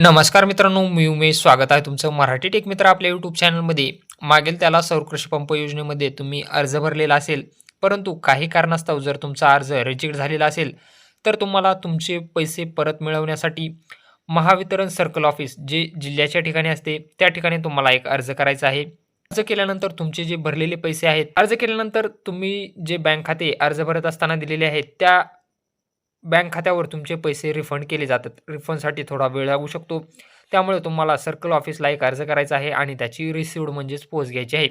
नमस्कार मित्रांनो, मी उमेश. स्वागत आहे तुमचं मराठी टेक मित्र आपल्या यूट्यूब चॅनलमध्ये. मागेल त्याला सौर कृषी पंप योजनेमध्ये तुम्ही अर्ज भरलेला असेल, परंतु काही कारणास्तव जर तुमचा अर्ज रिजेक्ट झालेला असेल, तर तुम्हाला तुमचे पैसे परत मिळवण्यासाठी महावितरण सर्कल ऑफिस जे जिल्ह्याच्या ठिकाणी असते, त्या ठिकाणी तुम्हाला एक अर्ज करायचा आहे. अर्ज केल्यानंतर तुमचे जे भरलेले पैसे आहेत, अर्ज केल्यानंतर तुम्ही जे बँक खाते अर्ज भरत असताना दिलेले आहेत, त्या बँक खात्यावर तुमचे पैसे रिफंड केले जातात. रिफंडसाठी थोडा वेळ लागू शकतो. त्यामुळे तुम्हाला सर्कल ऑफिसला एक अर्ज करायचा आहे आणि त्याची रिसिव्ड म्हणजेच पोच घ्यायची आहे.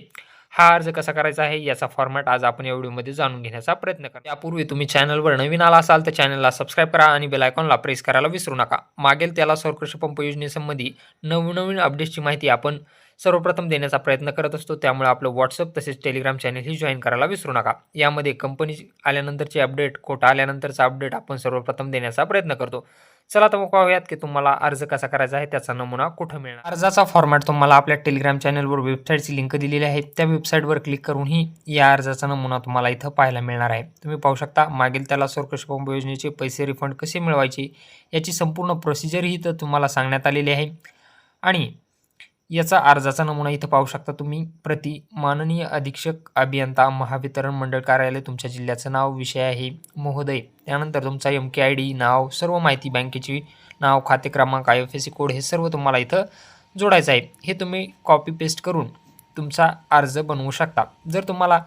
हा अर्ज कसा करायचा आहे याचा फॉर्मॅट आज आपण या व्हिडिओमध्ये जाणून घेण्याचा प्रयत्न करा. त्यापूर्वी तुम्ही चॅनलवर नवीन आला असाल तर चॅनलला सबस्क्राईब करा आणि बेल आयकॉनला प्रेस करायला विसरू नका. मागेल त्याला सौर कृषी पंप योजनेसंबंधी नवीन अपडेट्सची माहिती आपण सर्वप्रथम देण्याचा प्रयत्न करत असतो. त्यामुळे आपलं WhatsApp तसेच टेलिग्राम चॅनलही जॉईन करायला विसरू नका. यामध्ये कंपनी आल्यानंतरची अपडेट, कोटा आल्यानंतरचा अपडेट आपण सर्वप्रथम देण्याचा प्रयत्न करतो. चला तर मग पाहूयात की तुम्हाला अर्ज कसा करायचा आहे, त्याचा नमुना कुठं मिळणार. अर्जाचा फॉर्मॅट तुम्हाला आपल्या टेलिग्राम चॅनलवर वेबसाईटची लिंक दिलेली आहे. त्या वेबसाईटवर क्लिक करूनही या अर्जाचा नमुना तुम्हाला इथं पाहायला मिळणार आहे. तुम्ही पाहू शकता मागील त्याला सौर कृषी पंप योजनेचे पैसे रिफंड कसे मिळवायचे याची संपूर्ण प्रोसिजरही इथं तुम्हाला सांगण्यात आलेली आहे. आणि याचा अर्जाचा नमुना इथं पाहू शकता तुम्ही. प्रति माननीय अधीक्षक अभियंता महावितरण मंडळ कार्यालय, तुमच्या जिल्ह्याचं नाव, विषय आहे महोदय. त्यानंतर तुमचा MKID, नाव, सर्व माहिती, बँकेची नाव, खाते क्रमांक, IFSC कोड हे सर्व तुम्हाला इथं जोडायचं आहे. हे तुम्ही कॉपी पेस्ट करून तुमचा अर्ज बनवू शकता. जर तुम्हाला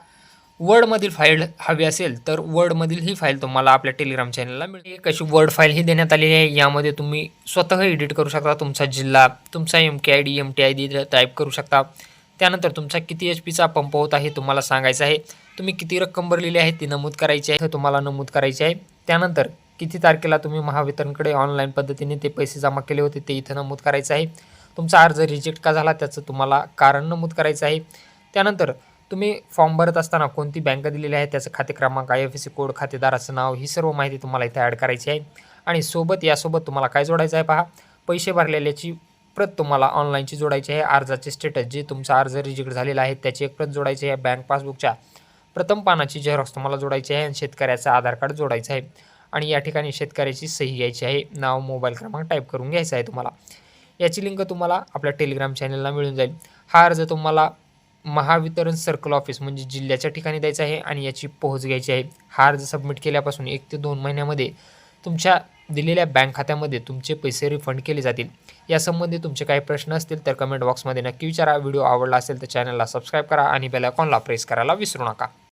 वर्डमधील फाईल हवी असेल तर वर्डमधील ही फाईल तुम्हाला आपल्या टेलिग्राम चॅनलला मिळेल. एक अशी वर्ड फाईल ही देण्यात आलेली आहे. यामध्ये तुम्ही स्वतः एडिट करू शकता. तुमचा जिल्हा, तुमचा MKID, MTID टाईप करू शकता. त्यानंतर तुमचा किती HPचा पंप होता हे तुम्हाला सांगायचं आहे. तुम्ही किती रक्कम भरलेली आहे ती नमूद करायची आहे, तुम्हाला नमूद करायची आहे. त्यानंतर किती तारखेला तुम्ही महावितरणकडे ऑनलाईन पद्धतीने ते पैसे जमा केले होते ते इथं नमूद करायचं आहे. तुमचा अर्ज रिजेक्ट का झाला त्याचं तुम्हाला कारण नमूद करायचं आहे. त्यानंतर तुम्ही फॉर्म भरत असताना कोणती बँक दिलेली आहे, त्याचं खाते क्रमांक, IFSC कोड, खातेदाराचं नाव, ही सर्व माहिती तुम्हाला इथे ॲड करायची आहे. आणि यासोबत तुम्हाला काय जोडायचं आहे पहा, पैसे भरलेल्याची प्रत तुम्हाला ऑनलाईनची जोडायची आहे. अर्जाचे स्टेटस, जे तुमचा अर्ज रिजेक्ट झालेला आहे त्याची एक प्रत जोडायची आहे. बँक पासबुकच्या प्रथम पानाची झेरॉक्स तुम्हाला जोडायची आहे आणि शेतकऱ्याचं आधार कार्ड जोडायचं आहे. आणि या ठिकाणी शेतकऱ्याची सही घ्यायची आहे. नाव, मोबाईल क्रमांक टाईप करून घ्यायचा आहे तुम्हाला. याची लिंक तुम्हाला आपल्या टेलिग्राम चॅनलला मिळून जाईल. हा अर्ज तुम्हाला महावितरण सर्कल ऑफिस म्हणजे जिल्ह्याच्या ठिकाणी द्यायचं आहे आणि याची पोहोच घ्यायची आहे. हा अर्ज सबमिट केल्यापासून 1 ते 2 महिन्यामध्ये तुमच्या दिलेल्या बँक खात्यामध्ये तुमचे पैसे रिफंड केले जातील. यासंबंधी तुमचे काही प्रश्न असतील तर कमेंट बॉक्समध्ये नक्की विचारा. व्हिडिओ आवडला असेल तर चॅनलला सबस्क्राईब करा आणि बेल आयकॉनला प्रेस करायला विसरू नका.